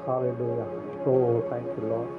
Hallelujah. Oh thank you Lord,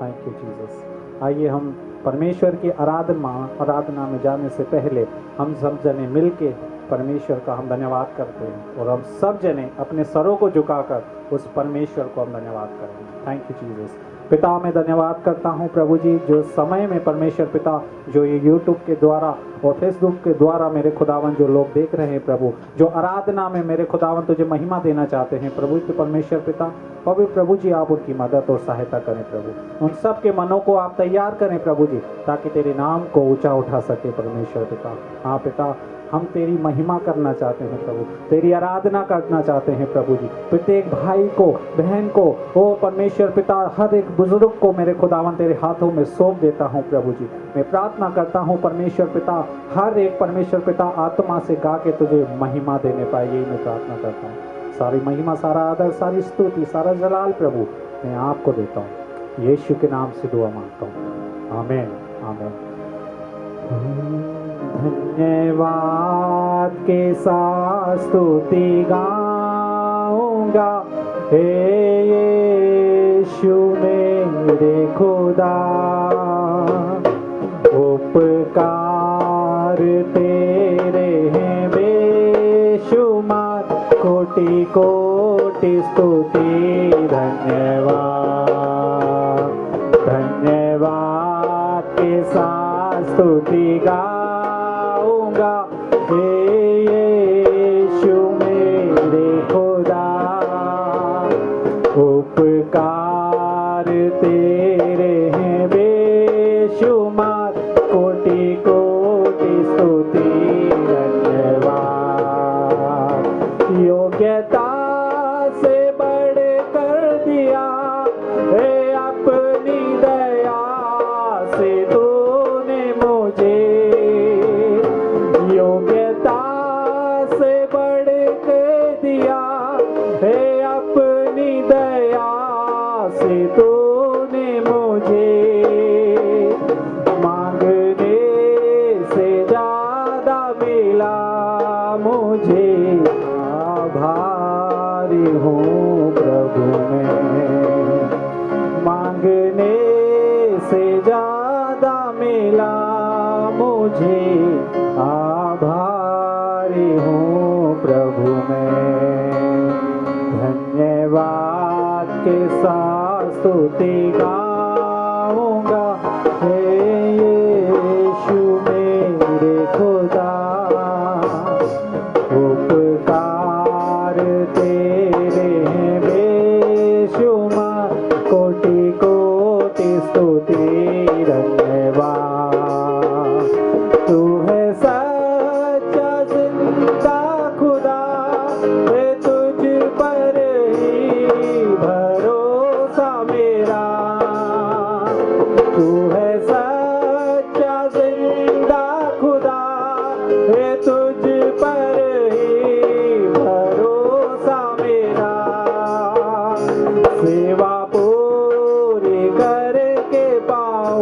thank you Jesus. आइए हम परमेश्वर की आराधना में जाने से पहले हम सब जने मिल के परमेश्वर का हम धन्यवाद करते हैं और हम सब जने अपने सरों को झुकाकर उस परमेश्वर को हम धन्यवाद करते हैं। Thank you Jesus. पिता मैं धन्यवाद करता हूँ प्रभु जी, जो समय में परमेश्वर पिता जो ये यूट्यूब के द्वारा और फेसबुक के द्वारा मेरे खुदावन जो लोग देख रहे हैं प्रभु, जो आराधना में मेरे खुदावन तुझे महिमा देना चाहते हैं प्रभु के परमेश्वर पिता, पवित्र प्रभु जी आप उनकी मदद और सहायता करें प्रभु। उन सब के मनों को आप तैयार करें प्रभु जी, ताकि तेरे नाम को ऊंचा उठा सके परमेश्वर पिता। हाँ पिता, हम तेरी महिमा करना चाहते हैं प्रभु, तेरी आराधना करना चाहते हैं प्रभु जी। प्रत्येक भाई को, बहन को, ओ परमेश्वर पिता, हर एक बुजुर्ग को मेरे खुदावन तेरे हाथों में सौंप देता हूँ प्रभु जी। मैं प्रार्थना करता हूँ परमेश्वर पिता, हर एक परमेश्वर पिता आत्मा से गा के तुझे महिमा देने पाए, यही मैं प्रार्थना करता हूँ। सारी महिमा, सारा आदर, सारी स्तुति, सारा जलाल प्रभु मैं आपको देता हूँ। यीशु के नाम से दुआ मांगता हूँ, आमीन आमीन। धन्यवाद के साथ स्तुति गाऊंगा, हे यीशु मेरे खुदा। उपकार तेरे हैं बेशुमार, कोटि कोटि स्तुति धन्यवाद। धन्यवाद के साथ स्तुति गाऊंगा, हे यीशु मेरे खुदा। उपकार तेरे हैं बेशुमार, कोटि कोटि स्तुति धन्यवाद। योग्यता से बढ़कर दिया हे अपनी दया से तूने मुझे। योग्यता से बढ़ के दिया हे अपनी दया से तूने मुझे। मांगने से ज्यादा मिला मुझे, आभारी हूँ प्रभु मैं। मांगने से ज्यादा मिला मुझे, आभारी हूँ प्रभु मैं। धन्यवाद के साथ स्तुति गाऊंगा, हे यीशु मेरे खुदा। उपकार तेरे हैं बेशुमार, कोटि कोटि स्तुति धन्यवाद। तू है सच्चा जिंदा खुदा, है तुझ पर ही भरोसा मेरा। तू है सच्चा जिंदा खुदा, है तुझ पर ही भरोसा मेरा। सेवा पूरी करके पाऊंगा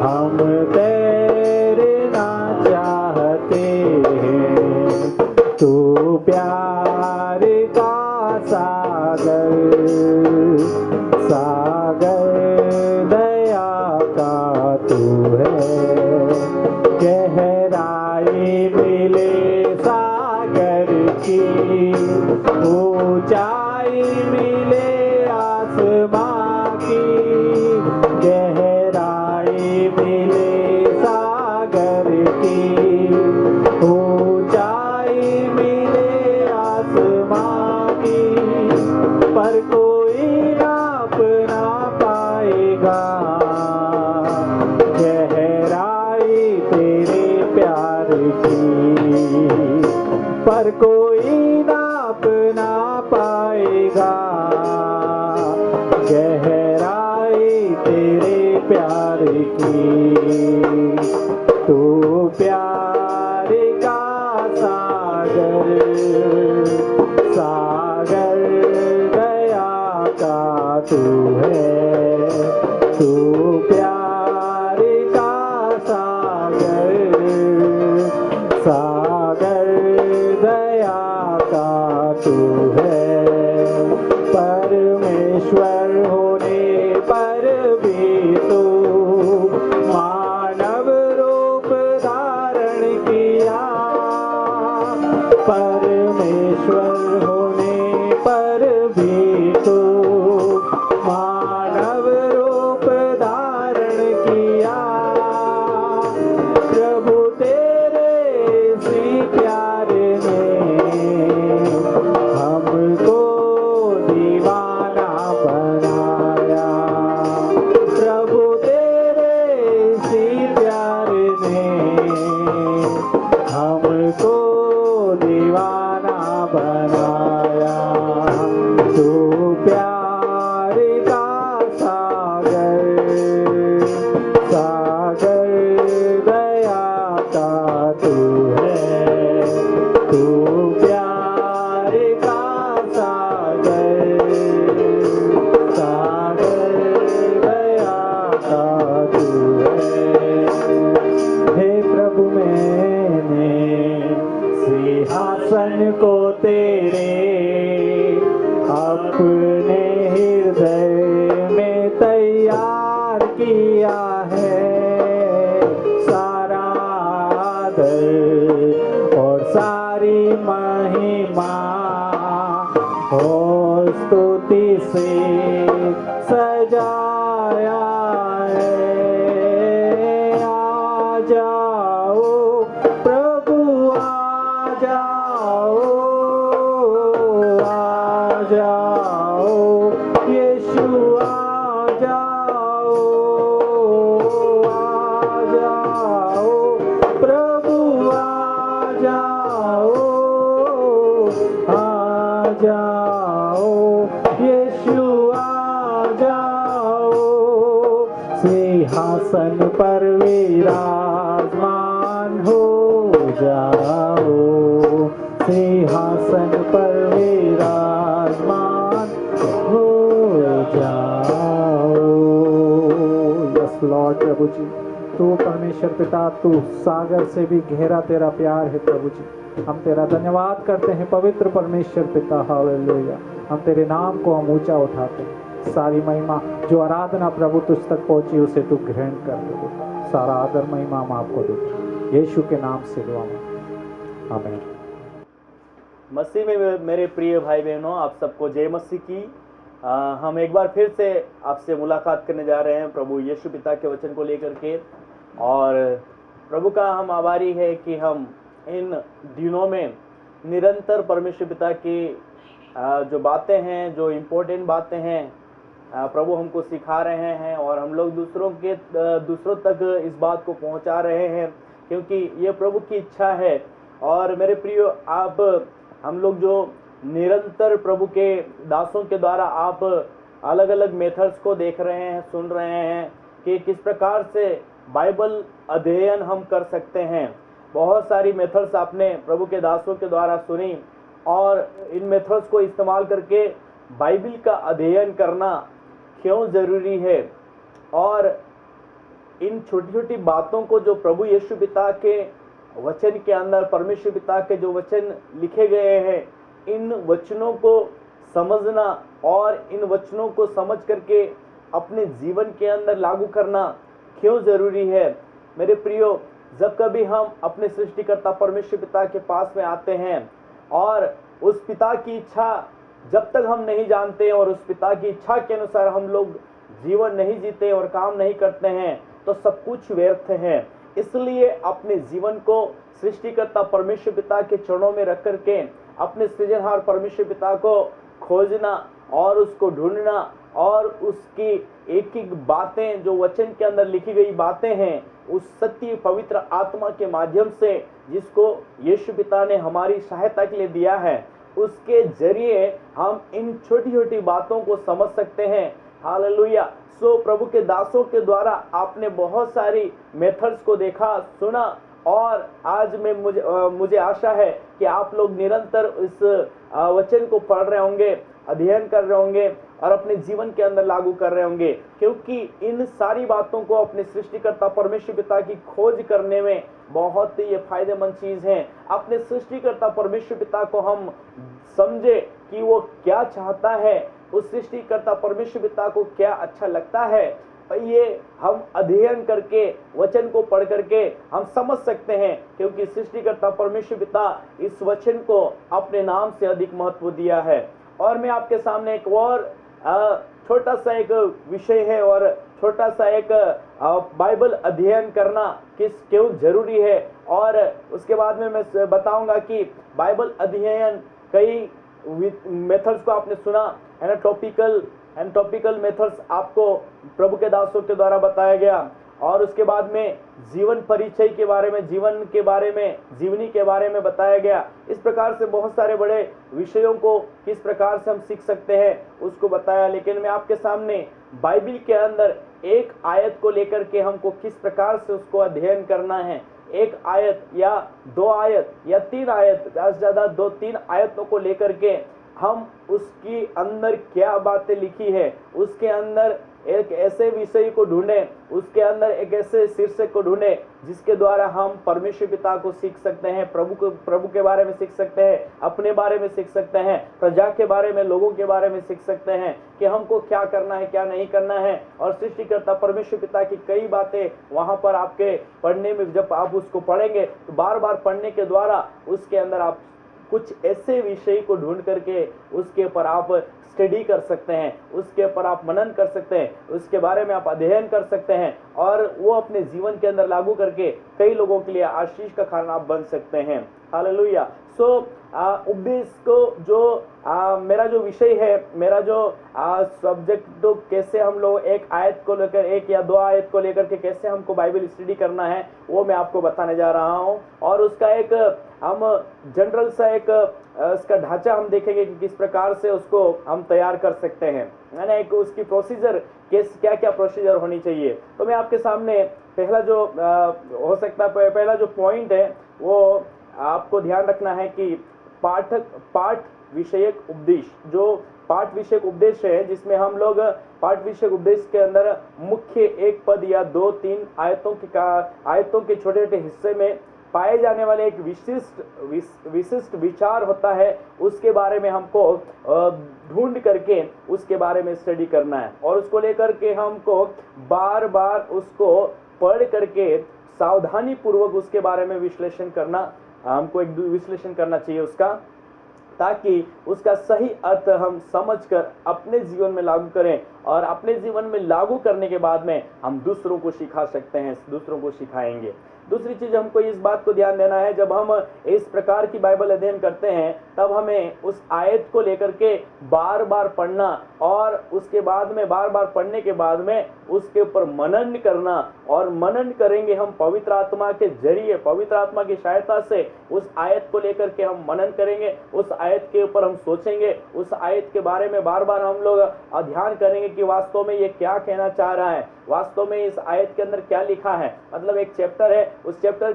हम तैरना चाहते हैं, तू प्यार का सागर, सागर दया का तू है। गहराई मिले सागर की, ऊंचाई मिले आसमां की। गहराई मिले सागर की, ऊंचाई मिले आसमां की। पर कोई नाप ना पाएगा गहराई तेरे प्यार की। पर कोई नाप ना पाएगा गहराई तेरे प्यार की। तू प्यार का सागर, सागर दया का तू है। तू प्यार का सागर, सागर दया का तू है। परमेश्वर होने पर भी तू मानव रूप धारण किया। परमेश्वर होने पर भी तू मानव रूप धारण किया। प्रभु तेरे सी प्यार ने हमको दीवाना बनाया। प्रभु तेरे सी प्यार ने हमको दीवाना बनाया। तू प्यार का सागर, सागर दया का तू है। तू प्यार का सागर, सागर दया का तू है। हे प्रभु मैंने सिंहासन को तेरे अपने हृदय में तैयार किया है। सारा आदर और सारी महिमा और स्तुति से सजाया है। आ जाओ प्रभु आ जाओ, आ जाओ यीशु आ जाओ, आ जाओ प्रभु आ जाओ, आ जाओ यीशु आ जाओ। सिंहासन पर विराजमान हो जाओ, सिंहासन पर विराजमान हो जाओ। यस लॉर्ड प्रभु जी, तू परमेश्वर पिता, तू सागर से भी गहरा तेरा प्यार है प्रभु जी। हम तेरा धन्यवाद करते हैं पवित्र परमेश्वर पिता। हालेलुया। हम तेरे नाम को हम ऊंचा उठाते हैं। सारी महिमा जो आराधना प्रभु तुझ तक पहुंची उसे तू ग्रहण कर ले। सारा आदर महिमा हम आपको देते हैं यीशु के नाम से दुआ में, आमीन। मसीह में मेरे प्रिय भाई बहनों, आप सबको जय मसीह की। हम एक बार फिर से आपसे मुलाकात करने जा रहे हैं प्रभु यीशु पिता के वचन को लेकर के। और प्रभु का हम आभारी है कि हम इन दिनों में निरंतर परमेश्वर पिता की जो बातें हैं, जो इम्पोर्टेंट बातें हैं, प्रभु हमको सिखा रहे हैं और हम लोग दूसरों तक इस बात को पहुंचा रहे हैं, क्योंकि ये प्रभु की इच्छा है। और मेरे प्रियो, आप हम लोग जो निरंतर प्रभु के दासों के द्वारा आप अलग अलग मेथड्स को देख रहे हैं, सुन रहे हैं कि किस प्रकार से बाइबल अध्ययन हम कर सकते हैं। बहुत सारी मेथड्स आपने प्रभु के दासों के द्वारा सुनी और इन मेथड्स को इस्तेमाल करके बाइबल का अध्ययन करना क्यों ज़रूरी है और इन छोटी छोटी बातों को जो प्रभु यीशु पिता के वचन के अंदर, परमेश्वर पिता के जो वचन लिखे गए हैं, इन वचनों को समझना और इन वचनों को समझ करके अपने जीवन के अंदर लागू करना क्यों जरूरी है। मेरे प्रियो, जब कभी हम अपने सृष्टिकर्ता परमेश्वर पिता के पास में आते हैं और उस पिता की इच्छा जब तक हम नहीं जानते और उस पिता की इच्छा के अनुसार हम लोग जीवन नहीं जीते और काम नहीं करते हैं, तो सब कुछ व्यर्थ है। इसलिए अपने जीवन को सृष्टिकर्ता परमेश्वर पिता के चरणों में रख करके अपने सृजनहार परमेश्वर पिता को खोजना और उसको ढूंढना और उसकी एक एक बातें जो वचन के अंदर लिखी गई बातें हैं, उस सत्य पवित्र आत्मा के माध्यम से जिसको यीशु पिता ने हमारी सहायता के लिए दिया है, उसके जरिए हम इन छोटी छोटी बातों को समझ सकते हैं। हालेलुया। सो प्रभु के दासों के द्वारा आपने बहुत सारी मेथड्स को देखा, सुना, और आज में मुझे आशा है कि आप लोग निरंतर इस वचन को पढ़ रहे होंगे, अध्ययन कर रहे होंगे और अपने जीवन के अंदर लागू कर रहे होंगे, क्योंकि इन सारी बातों को अपने सृष्टिकर्ता परमेश्वर पिता की खोज करने में बहुत ही ये फायदेमंद चीज है। अपने सृष्टिकर्ता परमेश्वर पिता को हम समझे कि वो क्या चाहता है, उस सृष्टिकर्ता परमेश्वर पिता को क्या अच्छा लगता है, ये हम अध्ययन करके वचन को पढ़ करके हम समझ सकते हैं, क्योंकि सृष्टिकर्ता परमेश्वर पिता इस वचन को अपने नाम से अधिक महत्व दिया है। और मैं आपके सामने एक और छोटा सा एक विषय है और छोटा सा एक बाइबल अध्ययन करना क्यों जरूरी है, और उसके बाद में मैं बताऊंगा कि बाइबल अध्ययन कई मेथड्स को आपने सुना है ना, टॉपिकल मेथड्स आपको प्रभु के दासों के द्वारा बताया गया, और उसके बाद में जीवन परिचय के बारे में, जीवन के बारे में, जीवनी के बारे में बताया गया। इस प्रकार से बहुत सारे बड़े विषयों को किस प्रकार से हम सीख सकते हैं उसको बताया। लेकिन मैं आपके सामने बाइबल के अंदर एक आयत को लेकर के हमको किस प्रकार से उसको अध्ययन करना है, एक आयत या दो आयत या तीन आयत, ज़्यादा से ज़्यादा 2-3 आयतों को लेकर के हम उसकी अंदर क्या बातें लिखी है, उसके अंदर एक ऐसे विषय को ढूंढें, उसके अंदर एक ऐसे शीर्षक को ढूंढें जिसके द्वारा हम परमेश्वर पिता को सीख सकते हैं, प्रभु के बारे में सीख सकते हैं, अपने बारे में सीख सकते हैं, प्रजा के बारे में, लोगों के बारे में सीख सकते हैं कि हमको क्या करना है, क्या नहीं करना है। और सृष्टिकर्ता परमेश्वर पिता की कई बातें वहां पर आपके पढ़ने में, जब आप उसको पढ़ेंगे तो बार बार पढ़ने के द्वारा उसके अंदर आप कुछ ऐसे विषय को ढूंढ करके उसके ऊपर आप स्टडी कर सकते हैं, उसके ऊपर आप मनन कर सकते हैं, उसके बारे में आप अध्ययन कर सकते हैं, और वो अपने जीवन के अंदर लागू करके कई लोगों के लिए आशीष का कारण आप बन सकते हैं। हालेलुया। सो उपदेश को जो मेरा जो विषय है, मेरा जो सब्जेक्ट, तो कैसे हम लोग एक आयत को लेकर, एक या दो आयत को लेकर के कैसे हमको बाइबल स्टडी करना है, वो मैं आपको बताने जा रहा हूँ। और उसका एक हम जनरल सा एक इसका ढांचा हम देखेंगे कि किस प्रकार से उसको हम तैयार कर सकते हैं, है ना, एक उसकी प्रोसीजर, क्या क्या प्रोसीजर होनी चाहिए। तो मैं आपके सामने पहला जो हो सकता है, पहला जो पॉइंट है वो आपको ध्यान रखना है कि पाठ विषयक उपदेश, जो पाठ विषयक उपदेश है, जिसमें हम लोग पाठ विषयक उपदेश के अंदर मुख्य एक पद या 2-3 आयतों के छोटे छोटे हिस्से में पाए जाने वाले एक विशिष्ट विचार होता है, उसके बारे में हमको ढूंढ करके उसके बारे में स्टडी करना है, और उसको लेकर के हमको बार बार उसको पढ़ करके सावधानी पूर्वक उसके बारे में विश्लेषण करना, हमको एक विश्लेषण करना चाहिए उसका, ताकि उसका सही अर्थ हम समझकर अपने जीवन में लागू करें, और अपने जीवन में लागू करने के बाद में हम दूसरों को सिखा सकते हैं, दूसरों को सिखाएंगे। दूसरी चीज हमको इस बात को ध्यान देना है, जब हम इस प्रकार की बाइबल अध्ययन करते हैं तब हमें उस आयत को लेकर के बार बार पढ़ना, और उसके बाद में बार बार पढ़ने के बाद में उसके ऊपर मनन करना, और मनन करेंगे हम पवित्र आत्मा के जरिए, पवित्र आत्मा की सहायता से उस आयत को लेकर के हम मनन करेंगे, उस आयत के ऊपर हम सोचेंगे, उस आयत के बारे में बार बार हम लोग अध्ययन करेंगे कि वास्तव में ये क्या कहना चाह रहा है। वास्तव में इस आयत के अंदर क्या लिखा है। मतलब एक चैप्टर है, उस चैप्टर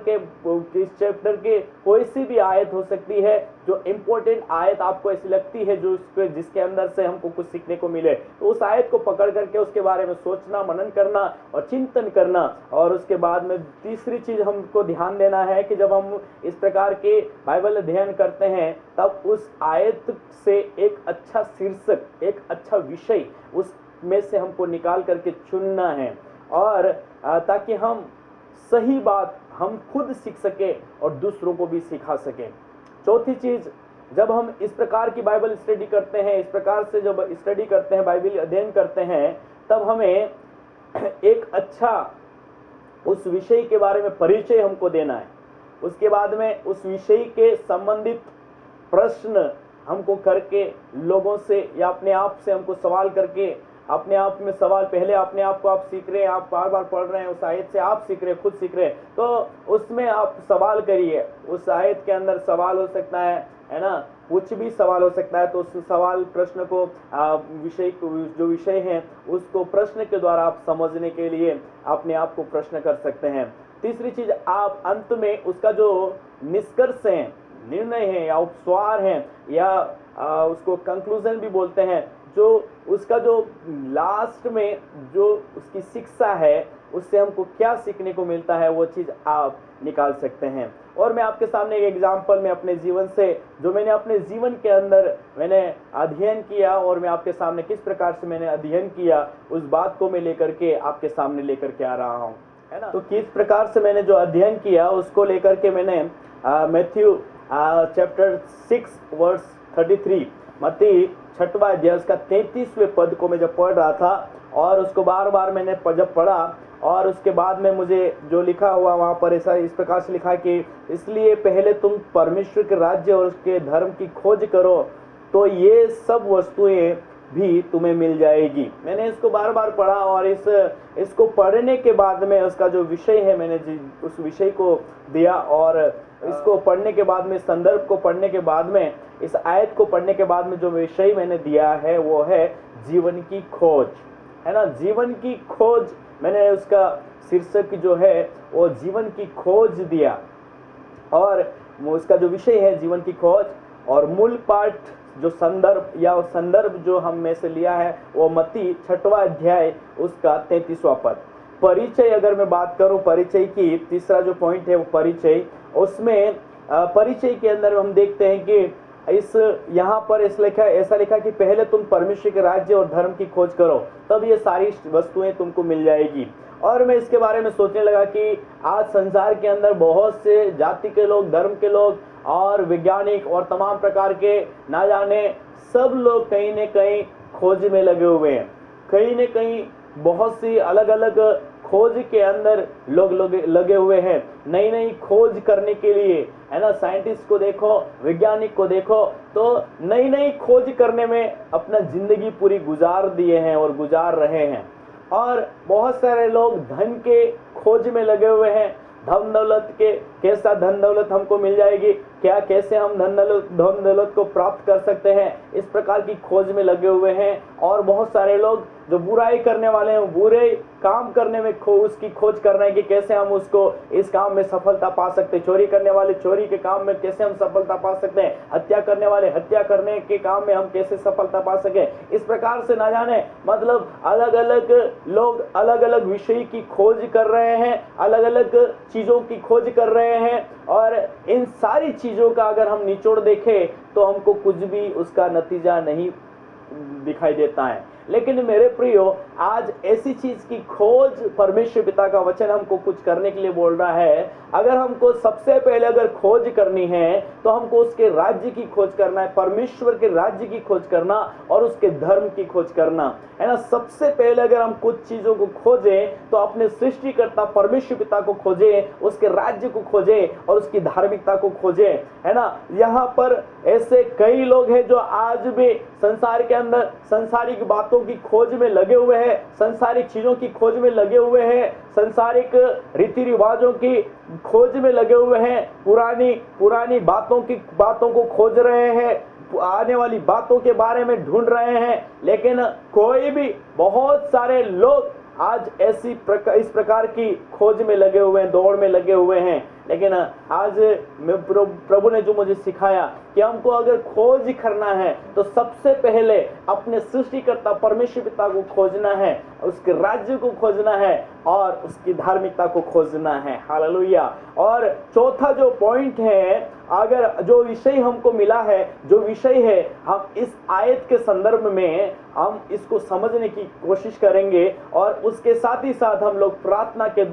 के कोई सी भी आयत हो सकती है जो इंपॉर्टेंट आयत आपको ऐसी लगती है जो जिसके अंदर से हमको कुछ सीखने को मिले, तो उस आयत को पकड़ करके उसके बारे में सोचना, मनन करना और चिंतन करना। और उसके बाद में तीसरी चीज हमको ध्यान देना है कि जब हम इस प्रकार के बाइबल अध्ययन करते हैं तब उस आयत से एक अच्छा शीर्षक, एक अच्छा विषय उसमें से हमको निकाल करके चुनना है, और ताकि हम सही बात हम खुद सीख सके और दूसरों को भी सिखा सके। चौथी चीज, जब हम इस प्रकार की बाइबल स्टडी करते हैं, इस प्रकार से जब स्टडी करते हैं, बाइबल अध्ययन करते हैं, तब हमें एक अच्छा उस विषय के बारे में परिचय हमको देना है। उसके बाद में उस विषय के संबंधित प्रश्न हमको करके लोगों से या अपने आप से हमको सवाल करके, अपने आप में सवाल, पहले अपने आप को आप सीख रहे हैं, आप बार बार पढ़ रहे हैं, उस आयत से आप सीख रहे हैं, खुद सीख रहे हैं, तो उसमें आप सवाल करिए। उस आयत के अंदर सवाल हो सकता है ना, कुछ भी सवाल हो सकता है, तो उस सवाल प्रश्न को विषय जो विषय है उसको प्रश्न के द्वारा आप समझने के लिए अपने आप को प्रश्न कर सकते हैं। तीसरी चीज, आप अंत में उसका जो निष्कर्ष है, निर्णय है या उपस्वार है या उसको कंक्लूजन भी बोलते हैं, जो उसका जो लास्ट में जो उसकी शिक्षा है उससे हमको क्या सीखने को मिलता है, वो चीज आप निकाल सकते हैं। और मैं आपके सामने एक एग्जाम्पल में अपने जीवन से, जो मैंने अपने जीवन के अंदर मैंने अध्ययन किया और मैं आपके सामने किस प्रकार से मैंने अध्ययन किया, उस बात को मैं लेकर के आपके सामने लेकर के आ रहा हूँ, है ना। तो किस प्रकार से मैंने जो अध्ययन किया उसको लेकर के मैंने मैथ्यू चैप्टर 6 वर्स 33, मत्ती 6वां अध्याय उसका 33वें पद को मैं जब पढ़ रहा था और उसको बार बार मैंने जब पढ़ा, और उसके बाद में मुझे जो लिखा हुआ वहाँ पर ऐसा इस प्रकार से लिखा कि इसलिए पहले तुम परमेश्वर के राज्य और उसके धर्म की खोज करो तो ये सब वस्तुएं भी तुम्हें मिल जाएगी। मैंने इसको बार बार पढ़ा और इसको पढ़ने के बाद में उसका जो विषय है मैंने उस विषय को दिया, और इसको पढ़ने के बाद में, संदर्भ को पढ़ने के बाद में, इस आयत को पढ़ने के बाद में जो विषय मैंने दिया है वो है जीवन की खोज, है ना। जीवन की खोज, मैंने उसका शीर्षक जो है वो जीवन की खोज दिया, और उसका जो विषय है जीवन की खोज, और मूल पाठ जो संदर्भ जो हम में से लिया है वो मत्ती 6वां अध्याय उसका 33वां पद। परिचय, अगर मैं बात करूं परिचय की, तीसरा जो पॉइंट है वो परिचय, उसमें परिचय के अंदर हम देखते हैं कि यहाँ पर ऐसा लिखा कि पहले तुम परमेश्वर के राज्य और धर्म की खोज करो तब ये सारी वस्तुएं तुमको मिल जाएगी। और मैं इसके बारे में सोचने लगा कि आज संसार के अंदर बहुत से जाति के लोग, धर्म के लोग और वैज्ञानिक और तमाम प्रकार के ना जाने सब लोग कहीं न कहीं खोज में लगे हुए हैं। कहीं न कहीं बहुत सी अलग अलग खोज के अंदर लोग लगे हुए हैं, नई नई खोज करने के लिए, है ना। साइंटिस्ट को देखो, वैज्ञानिक को देखो, तो नई नई खोज करने में अपना जिंदगी पूरी गुजार दिए हैं और गुजार रहे हैं। और बहुत सारे लोग धन के खोज में लगे हुए हैं, धन दौलत के, कैसा धन दौलत हमको मिल जाएगी, क्या कैसे हम धन दौलत को प्राप्त कर सकते हैं, इस प्रकार की खोज में लगे हुए हैं। और बहुत सारे लोग जो बुराई करने वाले हैं, बुरे काम करने में उसकी खोज कर रहे हैं कि कैसे हम उसको इस काम में सफलता पा सकते हैं। चोरी करने वाले चोरी के काम में कैसे हम सफलता पा सकते हैं, हत्या करने वाले हत्या करने के काम में हम कैसे सफलता पा सके। इस प्रकार से ना जाने, मतलब अलग अलग लोग अलग अलग विषय की खोज कर रहे हैं, अलग अलग चीजों की खोज कर रहे हैं, और इन सारी चीजों का अगर हम निचोड़ देखें तो हमको कुछ भी उसका नतीजा नहीं दिखाई देता है। लेकिन मेरे प्रियो, आज ऐसी चीज की खोज परमेश्वर पिता का वचन हमको कुछ करने के लिए बोल रहा है। अगर हमको सबसे पहले अगर खोज करनी है तो हमको उसके राज्य की खोज करना है, परमेश्वर के राज्य की खोज करना और उसके धर्म की खोज करना, है ना। सबसे पहले अगर हम कुछ चीजों को खोजें तो अपने सृष्टिकर्ता परमेश्वर पिता को खोजें, उसके राज्य को खोजें और उसकी धार्मिकता को खोजें, है ना। यहाँ पर ऐसे कई लोग हैं जो आज भी संसार के अंदर संसारिक बातों की खोज में लगे हुए हैं, संसारिक चीजों की खोज में लगे हुए हैं, संसारिक रीति रिवाजों की खोज में लगे हुए हैं, पुरानी बातों को खोज रहे हैं, आने वाली बातों के बारे में ढूंढ रहे हैं। लेकिन कोई भी, बहुत सारे लोग आज इस प्रकार की खोज में लगे हुए हैं, दौड़ में लगे हुए हैं। लेकिन आज प्रभु ने जो मुझे सिखाया कि हमको अगर खोज करना है तो सबसे पहले अपने सृष्टिकर्ता परमेश्वर पिता को खोजना है, उसके राज्य को खोजना है और उसकी धार्मिकता को खोजना है। हालेलुया। और चौथा जो पॉइंट है, अगर जो विषय हमको मिला है, जो विषय है, हम इस आयत के संदर्भ में हम इसको समझने की कोशिश करेंगे और उसके साथ ही साथ हम लोग प्रार्थना के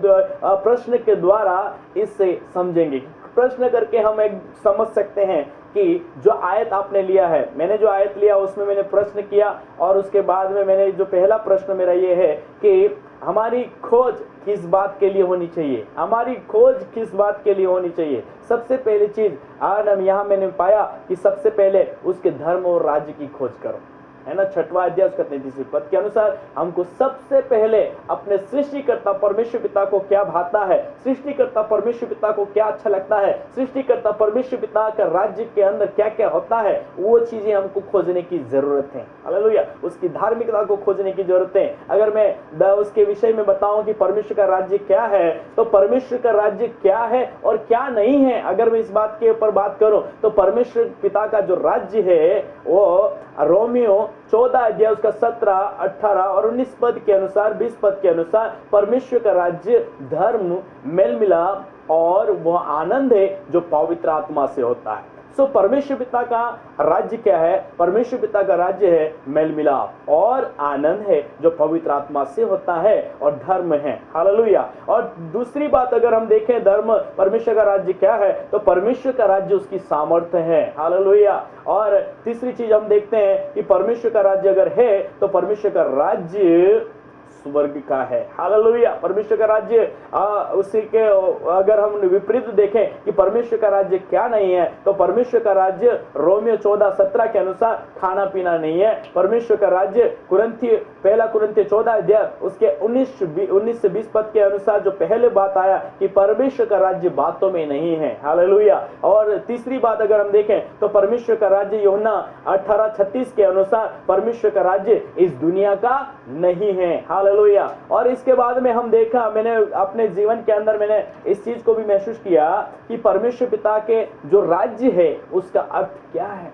प्रश्न के द्वारा इसे समझेंगे। प्रश्न करके हम एक समझ सकते हैं कि जो आयत आपने लिया है, मैंने जो आयत लिया उसमें मैंने प्रश्न किया और उसके बाद में मैंने जो पहला प्रश्न मेरा ये है कि हमारी खोज किस बात के लिए होनी चाहिए, हमारी खोज किस बात के लिए होनी चाहिए। सबसे पहली चीज आज हम यहाँ मैंने पाया कि सबसे पहले उसके धर्म और राज्य की खोज करो, है ना। 6वां अध्याय उसका 33वें पद के अनुसार हमको सबसे पहले अपने सृष्टिकर्ता परमेश्वर पिता को क्या भाता है, सृष्टिकर्ता परमेश्वर पिता को क्या अच्छा लगता है, सृष्टिकर्ता परमेश्वर पिता का राज्य के अंदर क्या क्या होता है, वो चीजें हमको खोजने की जरूरत है। हालेलुया। उसकी धार्मिकता को खोजने की जरूरत है। अगर मैं उसके विषय में बताऊं कि परमेश्वर का राज्य क्या है, तो परमेश्वर का राज्य क्या है और क्या नहीं है, अगर मैं इस बात के ऊपर बात करूं तो परमेश्वर पिता का जो राज्य है वो रोमियो 14 अध्याय उसका 17, 18 और 19 पद के अनुसार, 20 पद के अनुसार परमेश्वर का राज्य धर्म, मेल मिलाप और वह आनंद है जो पवित्र आत्मा से होता है। सो परमेश्वर पिता का राज्य क्या है? परमेश्वर पिता का राज्य है मेल मिलाप और आनंद है जो पवित्र आत्मा से होता है और धर्म है। हालेलुया। और दूसरी बात अगर हम देखें धर्म परमेश्वर का राज्य क्या है, तो परमेश्वर का राज्य उसकी सामर्थ्य है। हालेलुया। और तीसरी चीज हम देखते हैं कि परमेश्वर का राज्य अगर है तो परमेश्वर का राज्य स्वर्ग का है। हालेलुया। परमेश्वर का राज्य उसी के अगर हम विपरीत देखें कि परमेश्वर का राज्य क्या नहीं है, तो परमेश्वर का राज्य रोमियो 14:17 के अनुसार खाना पीना नहीं है। परमेश्वर का राज्य पहला कुरिन्थियों 14 अध्याय उसके 19 से 20 पद के अनुसार जो पहले बात आया कि परमेश्वर का राज्य बातों में नहीं है। हालेलुया। और तीसरी बात अगर हम देखें तो परमेश्वर का राज्य यूहन्ना 18:36 के अनुसार परमेश्वर का राज्य इस दुनिया का नहीं है। हालेलुया। और इसके बाद में हम देखा, मैंने अपने जीवन के अंदर मैंने इस चीज को भी महसूस किया कि परमेश्वर पिता के जो राज्य है उसका अर्थ क्या है।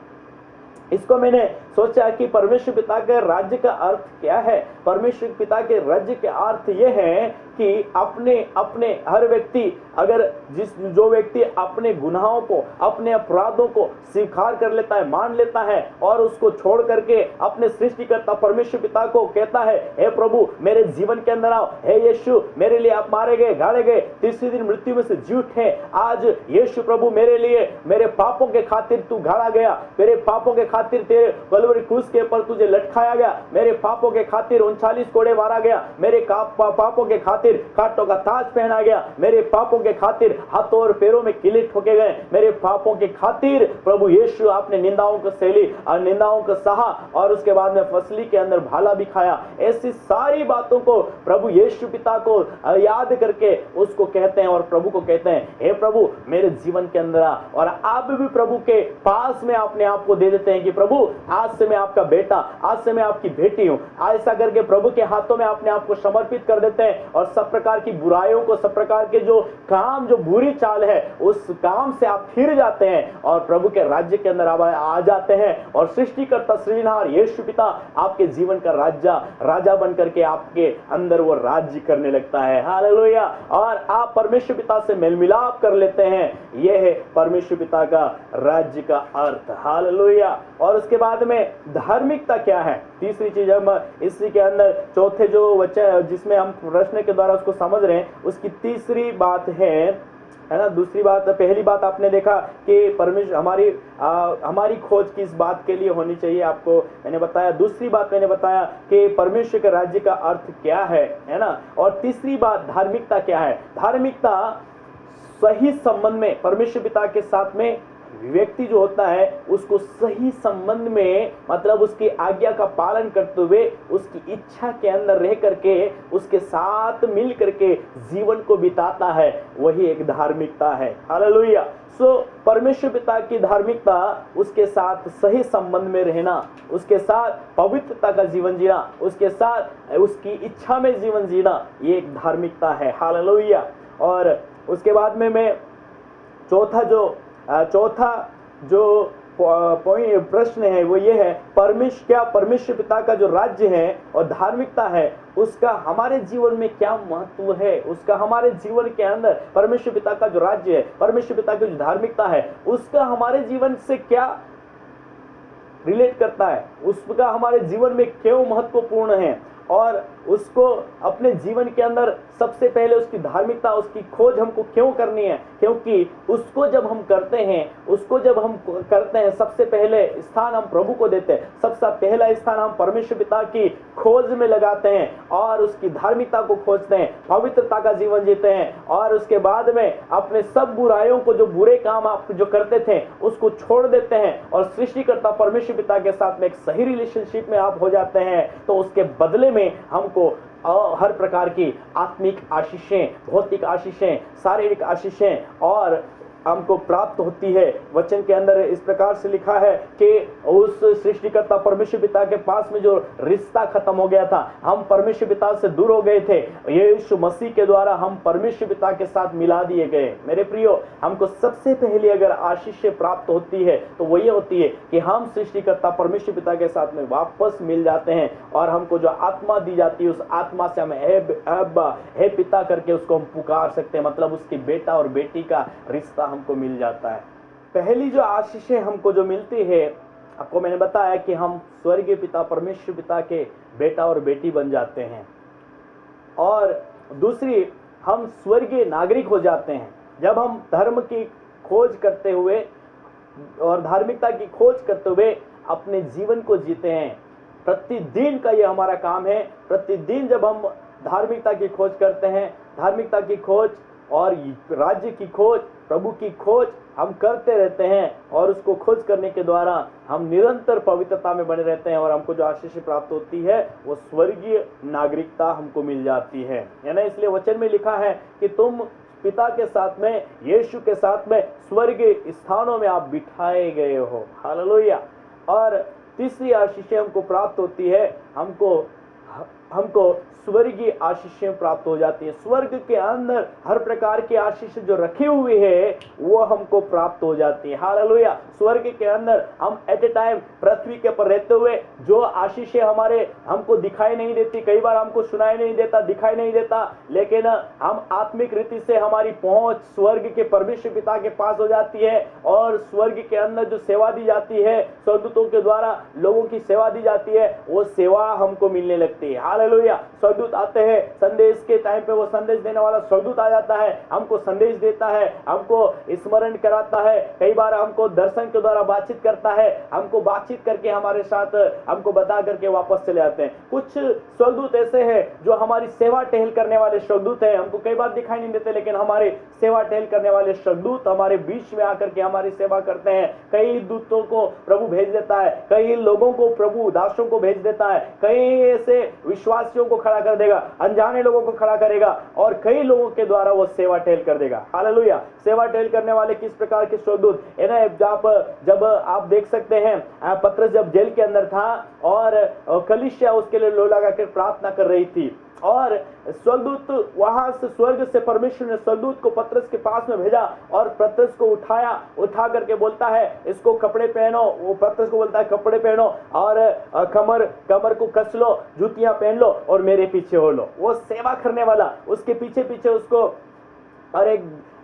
इसको मैंने सोचा कि परमेश्वर पिता के राज्य का अर्थ क्या है। परमेश्वर पिता के राज्य के अर्थ यह है कि अपने हर व्यक्ति अगर जो व्यक्ति अपने गुनाहों को, अपने अपराधों को स्वीकार कर लेता है, मान लेता है और उसको छोड़ करके अपने सृष्टिकर्ता परमेश्वर पिता को कहता है, हे प्रभु मेरे जीवन के अंदर आओ, हे यीशु मेरे लिए आप मारे गए, गाड़े गए, तीसरे दिन मृत्यु में से जी उठे, आज यीशु प्रभु मेरे लिए मेरे पापों के खातिर तू गाड़ा गया, मेरे पापों के खातिर तेरे कलवरी क्रूस के ऊपर तुझे लटकाया गया, मेरे पापों के खातिर 39 कोड़े मारा गया, मेरे पापों के खातिर कांटों का ताज पहना गया, मेरे पापों के खातिर हाथों और पैरों में किले ठोके गए, मेरे पापों के खातिर प्रभु यीशु आपने निंदाओं को सही और निंदाओं को सहा और उसके बाद में फसली के अंदर भाला भी खाया। ऐसी सारी बातों को प्रभु यीशु पिता को याद करके उसको कहते हैं और प्रभु को कहते हैं, हे प्रभु मेरे जीवन के अंदर आ। और आप भी प्रभु के पास में अपने आप को दे देते हैं कि प्रभु आज से मैं आपका बेटा, आज से मैं आपकी बेटी हूं। ऐसा करके प्रभु के हाथों में अपने आप को समर्पित कर देते हैं और सब प्रकार की बुराइयों को, सब प्रकार के जो काम, जो बुरी चाल है, उस काम से आप फिर जाते हैं और प्रभु के राज्य के अंदर आ जाते हैं और सृष्टिकर्ता सृजनहार यीशु पिता आपके जीवन का राजा बन करके आपके अंदर वो राज्य करने लगता है। हालेलुया। और आप परमेश्वर पिता से मेल मिलाप कर लेते हैं। यह है परमेश्वर पिता का राज्य का अर्थ। हालेलुया। और उसके बाद में धार्मिकता क्या है, तीसरी चीज हम इसी के अंदर चौथे जो वचन जिसमें हम प्रश्न के द्वारा उसको समझ रहे हैं, उसकी तीसरी बात है ना। दूसरी बात, पहली बात आपने देखा कि परमेश्वर हमारी खोज किस बात के लिए होनी चाहिए, आपको मैंने बताया। दूसरी बात मैंने बताया कि परमेश्वर के राज्य का अर्थ क्या है ना। और तीसरी बात धार्मिकता क्या है। धार्मिकता सही संबंध में परमेश्वर पिता के साथ में व्यक्ति जो होता है उसको सही संबंध में, मतलब उसकी आज्ञा का पालन करते हुए उसकी इच्छा के अंदर रह करके उसके साथ मिल करके जीवन को बिताता है, वही एक धार्मिकता है। हालेलुया। परमेश्वर पिता की धार्मिकता उसके साथ सही संबंध में रहना, उसके साथ पवित्रता का जीवन जीना, उसके साथ उसकी इच्छा में जीवन जीना, ये एक धार्मिकता है। हालेलुया। और उसके बाद में मैं चौथा जो पॉइंट प्रश्न है वो ये है, परमेश्वर पिता का जो राज्य है और धार्मिकता है उसका हमारे जीवन में क्या महत्व है, उसका हमारे जीवन के अंदर परमेश्वर पिता का जो राज्य है, परमेश्वर पिता की जो धार्मिकता है उसका हमारे जीवन से क्या रिलेट करता है, उसका हमारे जीवन में क्यों महत्वपूर्ण है, और उसको अपने जीवन के अंदर सबसे पहले उसकी धार्मिकता, उसकी खोज हमको क्यों करनी है, क्योंकि उसको जब हम करते हैं सबसे पहले स्थान हम प्रभु को देते हैं, सबसे पहला स्थान हम परमेश्वर पिता की खोज में लगाते हैं और उसकी धार्मिकता को खोजते हैं, पवित्रता का जीवन जीते हैं, और उसके बाद में अपने सब बुराइयों को, जो बुरे काम आप जो करते थे उसको छोड़ देते हैं और सृष्टिकर्ता परमेश्वर पिता के साथ में एक सही रिलेशनशिप में आप हो जाते हैं। तो उसके बदले में हमको हर प्रकार की आत्मिक आशीषें, भौतिक आशीषें, शारीरिक आशीषें और हमको प्राप्त होती है। वचन के अंदर इस प्रकार से लिखा है कि उस सृष्टिकर्ता परमेश्वर पिता के पास में जो रिश्ता खत्म हो गया था, हम परमेश्वर पिता से दूर हो गए थे, यीशु मसीह के द्वारा हम परमेश्वर पिता के साथ मिला दिए गए। मेरे प्रियो, हमको सबसे पहले अगर आशीष प्राप्त होती है तो वो ये होती है कि हम सृष्टिकर्ता परमेश्वर पिता के साथ में वापस मिल जाते हैं और हमको जो आत्मा दी जाती है उस आत्मा से हम हे पिता करके उसको हम पुकार सकते हैं, मतलब उसकी बेटा और बेटी का रिश्ता हमको मिल जाता है। पहली जो आशीषें हमको जो मिलती है, आपको मैंने बताया कि हम स्वर्गीय पिता परमेश्वर पिता के बेटा और बेटी बन जाते हैं, और दूसरी हम स्वर्गीय नागरिक हो जाते हैं जब हम धर्म की खोज करते हुए और धार्मिकता की खोज करते हुए अपने जीवन को जीते हैं। प्रतिदिन का ये हमारा काम है। प्रतिदिन जब हम धार्मिकता की खोज करते हैं, धार्मिकता की खोज और राज्य की खोज, प्रभु की खोज हम करते रहते हैं, और उसको खोज करने के द्वारा हम निरंतर पवित्रता में बने रहते हैं, और हमको जो आशीष प्राप्त होती है वो स्वर्गीय नागरिकता हमको मिल जाती है ना। इसलिए वचन में लिखा है कि तुम पिता के साथ में, यीशु के साथ में स्वर्गीय स्थानों में आप बिठाए गए हो। हालेलुया। और तीसरी आशीषें हमको प्राप्त होती है, हमको स्वर्गीय आशीषें प्राप्त हो जाती है। स्वर्ग के अंदर हर प्रकार की आशीष जो रखी हुई है वो हमको प्राप्त हो जाती है। हालेलुया। स्वर्ग के अंदर हम एट ए टाइम पृथ्वी के पर रहते हुए जो आशीषें हमको दिखाई नहीं देती, कई बार हमको सुनाई नहीं देता, दिखाई नहीं देता, लेकिन हम आत्मिक रीति से हमारी पहुंच स्वर्ग के परमेश्वर पिता के पास हो जाती है, और स्वर्ग के अंदर जो सेवा दी जाती है, स्वर्गदूतों के द्वारा लोगों की सेवा दी जाती है, वो सेवा हमको मिलने लगती है। हालेलुया। स्वर्गदूत आते हैं, संदेश के टाइम पे वो संदेश देने वाला स्वर्गदूत आ जाता है, हमको संदेश देता है, हमको स्मरण कराता है, कई बार हमको दर्शन के द्वारा बातचीत करता है, हमको बातचीत करके हमारे साथ हमको बता करके वापस चले आते हैं। कुछ स्वर्गदूत ऐसे हैं जो हमारी सेवा टहल करने वाले स्वर्गदूत हैं, हमको कई बार दिखाई नहीं देते, लेकिन हमारे सेवा टहल करने वाले स्वर्गदूत हमारे बीच में आकर के हमारी सेवा करते हैं। कई दूतों को प्रभु भेज देता है, कई लोगों को प्रभु दासों को भेज देता है, कई ऐसे विश्वासियों को खड़ा कर देगा, अनजाने लोगों को खड़ा करेगा, और कई लोगों के द्वारा वो सेवा टहल कर देगा। हालेलुया। सेवा टहल करने वाले किस प्रकार के स्वर्गदूत है ना, जब आप देख सकते हैं पतरस जब जेल के अंदर था और कलीसिया उसके लिए लो लगा कर प्रार्थना कर रही थी, और स्वर्गदूत वहां से, स्वर्ग से परमेश्वर ने स्वर्गदूत को पतरस के पास में भेजा और पतरस को उठा करके बोलता है इसको कपड़े पहनो। वो पतरस को बोलता है कपड़े पहनो और कमर को कस लो, जूतियां पहन लो और मेरे पीछे हो लो। वो सेवा करने वाला उसके पीछे पीछे उसको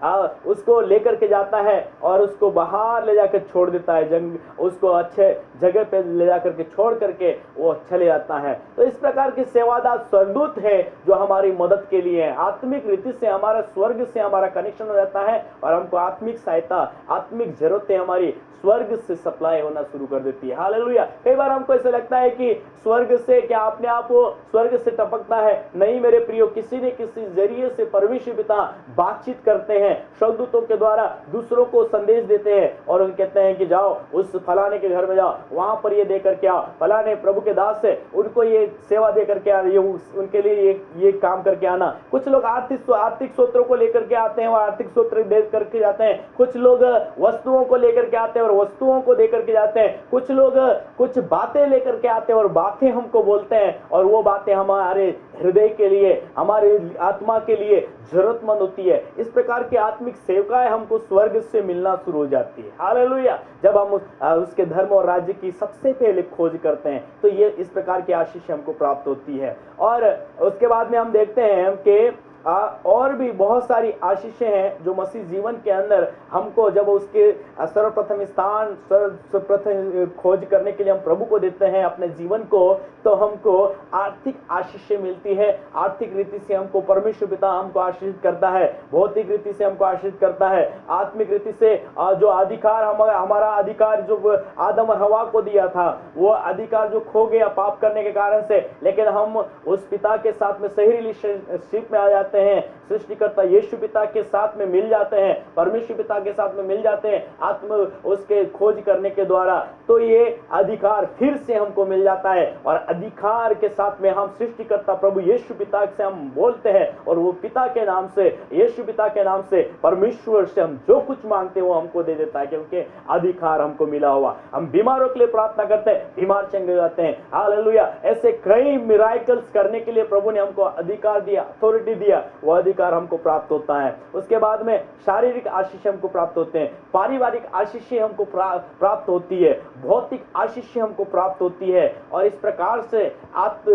और उसको लेकर के जाता है और उसको बाहर ले जाकर छोड़ देता है, उसको अच्छे जगह पे ले जाकर के छोड़ करके वो चले जाता है। तो इस प्रकार के सेवादार स्वर्गदूत है जो हमारी मदद के लिए है। आत्मिक रीति से हमारा स्वर्ग से हमारा कनेक्शन हो जाता है और हमको आत्मिक सहायता, आत्मिक जरूरतें हमारी स्वर्ग से सप्लाई होना शुरू कर देती है। हालेलुया। कई बार हमको ऐसा लगता है कि स्वर्ग से क्या अपने आप स्वर्ग से टपकता है। नहीं मेरे प्रियो, किसी न किसी जरिए से परमेश्वर पिता बातचीत करते हैं हैं, स्वर्गदूतों के द्वारा दूसरों को संदेश देते हैं और उन कहते हैं कि जाओ उस फलाने के घर में जाओ, वहां पर ये दे करके आओ, फलाने प्रभु के दास है उनको ये सेवा दे करके आ, ये उनके लिए ये काम करके आना। कुछ लोग आर्थिक सूत्रों को लेकर के आते हैं और आर्थिक सूत्र दे करके जाते हैं, कुछ लोग वस्तुओं को लेकर के आते हैं और वस्तुओं को दे करके जाते हैं, कुछ लोग कुछ बातें लेकर के आते हैं और बातें हमको बोलते हैं और वो बातें हमारे हृदय के लिए, हमारे आत्मा के लिए जरूरतमंद होती है। इस प्रकार की आत्मिक सेवकाएं हमको स्वर्ग से मिलना शुरू हो जाती है। हालेलुया। जब हम उसके धर्म और राज्य की सबसे पहले खोज करते हैं तो ये इस प्रकार की आशीष हमको प्राप्त होती है। और उसके बाद में हम देखते हैं कि और भी बहुत सारी आशीषें हैं जो मसीह जीवन के अंदर हमको, जब उसके सर्वप्रथम स्थान सर्वप्रथम खोज करने के लिए हम प्रभु को देते हैं अपने जीवन को, तो हमको आर्थिक आशीषें मिलती है। आर्थिक रीति से हमको परमेश्वर पिता हमको आशीषित करता है, भौतिक रीति से हमको आशीषित करता है, आत्मिक रीति से जो अधिकार हमारा अधिकार जो आदम और हवा को दिया था, वो अधिकार जो खो गया पाप करने के कारण से, लेकिन हम उस पिता के साथ में सही रिलेशनशिप में आ जाते हैं, सृष्टिकर्ता यीशु पिता के साथ में मिल जाते हैं, परमेश्वर पिता के साथ में मिल जाते हैं आत्म उसके खोज करने के द्वारा। तो ये अधिकार फिर से हमको मिल जाता है और अधिकार के साथ में हम सृष्टिकर्ता प्रभु यीशु पिता से हम बोलते हैं और वो पिता के नाम से, यीशु पिता के नाम से, परमेश्वर से हम जो कुछ मांगते हैं वो हमको दे देता है, क्योंकि अधिकार हमको मिला हुआ। हम बीमारों के लिए प्रार्थना करते हैं, बीमार चंगे जाते हैं। हालेलुया। ऐसे कई मिराकल्स करने के लिए प्रभु ने हमको अधिकार दिया, अथॉरिटी दिया, वो अधिकार हमको प्राप्त होता है। उसके बाद में शारीरिक आशीष हमको प्राप्त होते हैं, पारिवारिक आशीष हमको प्राप्त होती है, भौतिक आशीष हमको प्राप्त होती है। और इस प्रकार से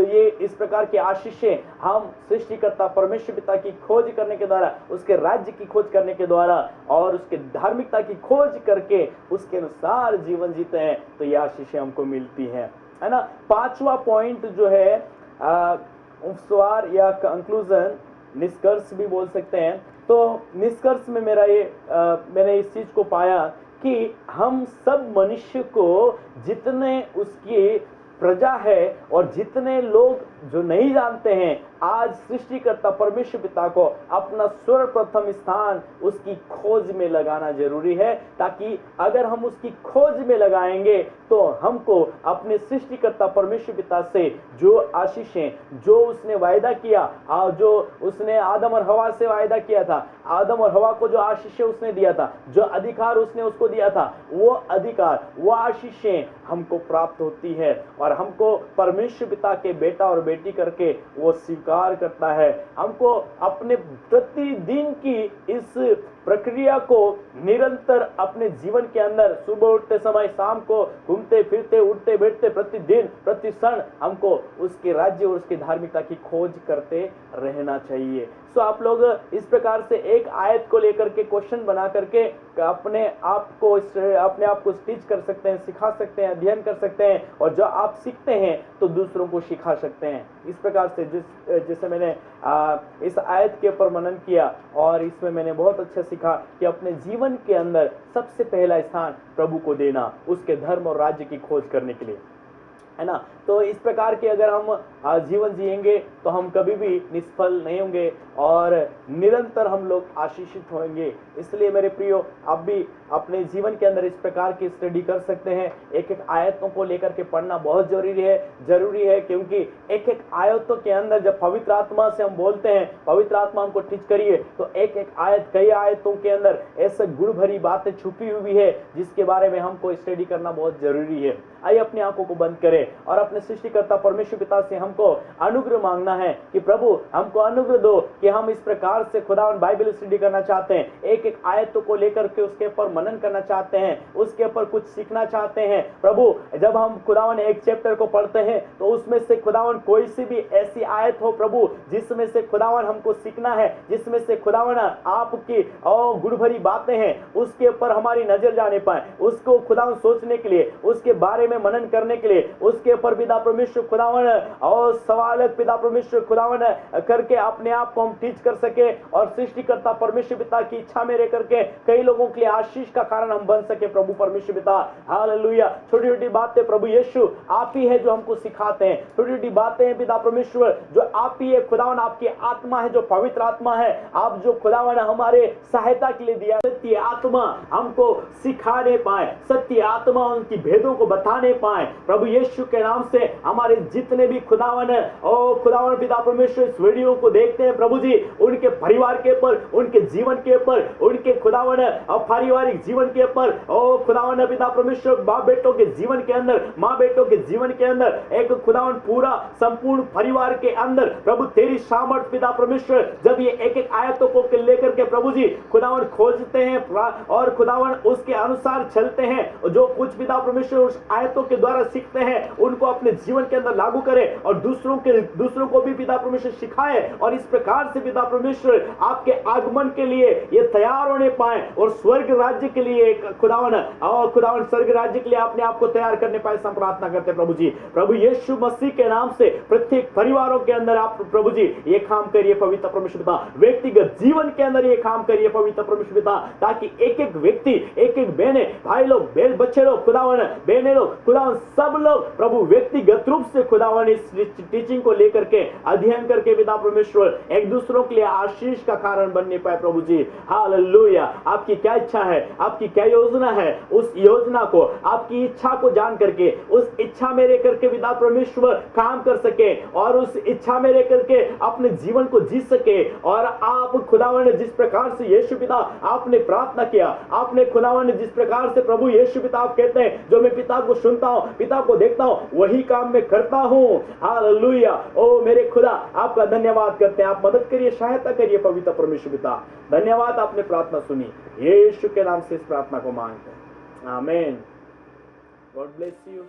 ये इस प्रकार की आशीषें हम सृष्टिकर्ता परमेश्वर पिता की खोज करने के द्वारा, उसके राज्य की खोज करने के द्वारा और उसके धार्मिकता की खोज करके उसके अनुसार जीवन जीते हैं, तो ये आशीषें हमको मिलती हैं, है ना। पांचवा पॉइंट जो है उपसंहार या कंक्लूजन, निष्कर्ष भी बोल सकते हैं। तो निष्कर्ष में मैंने इस चीज को पाया कि हम सब मनुष्य को, जितने उसकी प्रजा है और जितने लोग जो नहीं जानते हैं, आज सृष्टिकर्ता परमेश्वर पिता को अपना सर्वप्रथम स्थान उसकी खोज में लगाना जरूरी है, ताकि अगर हम उसकी खोज में लगाएंगे तो हमको अपने सृष्टिकर्ता परमेश्वर पिता से जो आशीषें, जो उसने वायदा किया, जो उसने आदम और हवा से वायदा किया था, आदम और हवा को जो आशीषें उसने दिया था, जो अधिकार उसने उसको दिया था, वो अधिकार, वो आशीषें हमको प्राप्त होती है और हमको परमेश्वर पिता के बेटा और बेटी करके वो स्वीकार करता है। हमको अपने प्रतिदिन की इस प्रक्रिया को निरंतर अपने जीवन के अंदर, सुबह उठते समय, शाम को घूमते फिरते, उठते बैठते, प्रतिदिन प्रति क्षण हमको उसके राज्य और उसकी धार्मिकता की खोज करते रहना चाहिए। सो आप लोग इस प्रकार से एक आयत को लेकर के क्वेश्चन बना करके अपने आप को टीच कर सकते हैं, सिखा सकते हैं, अध्ययन कर सकते हैं, और जो आप सीखते हैं तो दूसरों को सिखा सकते हैं। इस प्रकार से जैसे मैंने इस आयत के ऊपर मनन किया और इसमें मैंने बहुत अच्छा सीखा कि अपने जीवन के अंदर सबसे पहला स्थान प्रभु को देना, उसके धर्म और राज्य की खोज करने के लिए, है ना। तो इस प्रकार के अगर हम जीवन जिएंगे तो हम कभी भी निष्फल नहीं होंगे और निरंतर हम लोग आशीषित होंगे। इसलिए मेरे प्रियो, आप भी अपने जीवन के अंदर इस प्रकार की स्टडी कर सकते हैं। एक एक आयतों को लेकर के पढ़ना बहुत जरूरी है, क्योंकि एक एक आयतों के अंदर जब पवित्र आत्मा से हम बोलते हैं, पवित्र आत्मा हमको टीच करिए, तो एक एक आयत, कई आयतों के अंदर ऐसे गुण भरी बातें छुपी हुई है जिसके बारे में हमको स्टडी करना बहुत जरूरी है। आइए अपनी आंखों को बंद करें और अपने सृष्टिकर्ता परमेश्वर पिता से हमको अनुग्रह मांगना है कि प्रभु हमको अनुग्रह दो कि हम इस प्रकार से खुदावन बाइबल स्टडी करना चाहते हैं, एक एक आयतों को लेकर के उसके ऊपर मनन करना चाहते हैं, उसके ऊपर कुछ सीखना चाहते हैं। प्रभु जब हम खुदावन एक चैप्टर को पढ़ते हैं तो उसमें से खुदावन कोई सी भी ऐसी आयत हो प्रभु जिसमें से खुदावन हमको सीखना है, जिसमें से खुदावन आपकी गुण भरी बातें हैं, उसके ऊपर हमारी नजर जाने पाए, उसको खुदावन सोचने के लिए, उसके बारे में मनन करने के लिए, उस उसके ऊपर पिता परमेश्वर खुदावन और सवाल पिता परमेश्वर खुदावन करके अपने आप को हम टीच कर सके और सृष्टिकर्ता परमेश्वर पिता की इच्छा मेरे करके कई लोगों के लिए आशीष का कारण हम बन सके प्रभु परमेश्वर पिता। हालेलुया। छोटी छोटी बातें प्रभु यीशु आप ही है जो हमको सिखाते हैं, छोटी छोटी बातें हैं पिता परमेश्वर जो आप ही है खुदावन, आपकी आत्मा है जो पवित्र आत्मा है, आप जो खुदावन हमारे सहायता के लिए दिया। सत्य आत्मा हमको सिखाने पाए, सत्य आत्मा उनकी भेदों को बताने पाए प्रभु यीशु के नाम से। हमारे जितने भी खुदावन ओ खुदावन पिता परमेश्वर इस वीडियो को देखते हैं प्रभु जी, उनके परिवार के ऊपर, उनके जीवन के ऊपर, उनके खुदावन पारिवारिक जीवन के ऊपर, ओ खुदावन पिता परमेश्वर बाप बेटों के जीवन के अंदर, माँ बेटों के जीवन के अंदर, एक खुदावन पूरा संपूर्ण परिवार के अंदर प्रभु तेरी सामर्थ पिता परमेश्वर जब ये एक एक आयतों को लेकर के प्रभु जी खुदावन खोजते हैं और खुदावन उसके अनुसार चलते हैं, जो कुछ पिता परमेश्वर उस आयतों के द्वारा सीखते हैं उनको अपने जीवन के अंदर लागू करें और दूसरों को भी पिता परमेश्वर सिखाए और इस प्रकार से पिता परमेश्वर आपके आगमन के लिए ये तैयार होने पाए और स्वर्ग राज्य के लिए खुदावन स्वर्ग राज्य के लिए अपने आप को तैयार करने पाए। हम प्रार्थना करते हैं प्रभु जी, प्रभु यीशु मसीह के नाम से प्रत्येक परिवारों के अंदर आप प्रभु जी ये काम करिए पवित्र परमेश्वर पिता, व्यक्तिगत जीवन के अंदर ये काम करिए पवित्र परमेश्वर पिता, ताकि एक एक व्यक्ति, एक एक बहने, भाई लोग, बच्चे लोग, खुदावन बहने लोग, खुदावन सब लोग प्रभु व्यक्तिगत रूप से खुदावन इस टीचिंग को लेकर के अध्ययन करके पिता परमेश्वर एक दूसरों के लिए आशीष का कारण बनने पाए प्रभु जी। हालेलुया। आपकी क्या इच्छा है, आपकी क्या योजना है, उस योजना को, आपकी इच्छा को जान करके उस इच्छा में रह करके पिता परमेश्वर काम कर सके और उस इच्छा में रह करके अपने जीवन को जी सके। और आप खुदावन ने जिस प्रकार से यीशु पिता आपने प्रार्थना किया, आपने खुदावन ने जिस प्रकार से प्रभु यीशु पिता आप कहते हैं जो मैं पिता को सुनता हूं, पिता को देखता हूं, वही काम मैं करता हूं। हालेलुया। ओ मेरे खुदा आपका धन्यवाद करते हैं, आप मदद करिए, सहायता करिए पवित्र परमेश्वर पिता। धन्यवाद, आपने प्रार्थना सुनी, यीशु के नाम से इस प्रार्थना को मांगते हैं, आमीन। God bless you.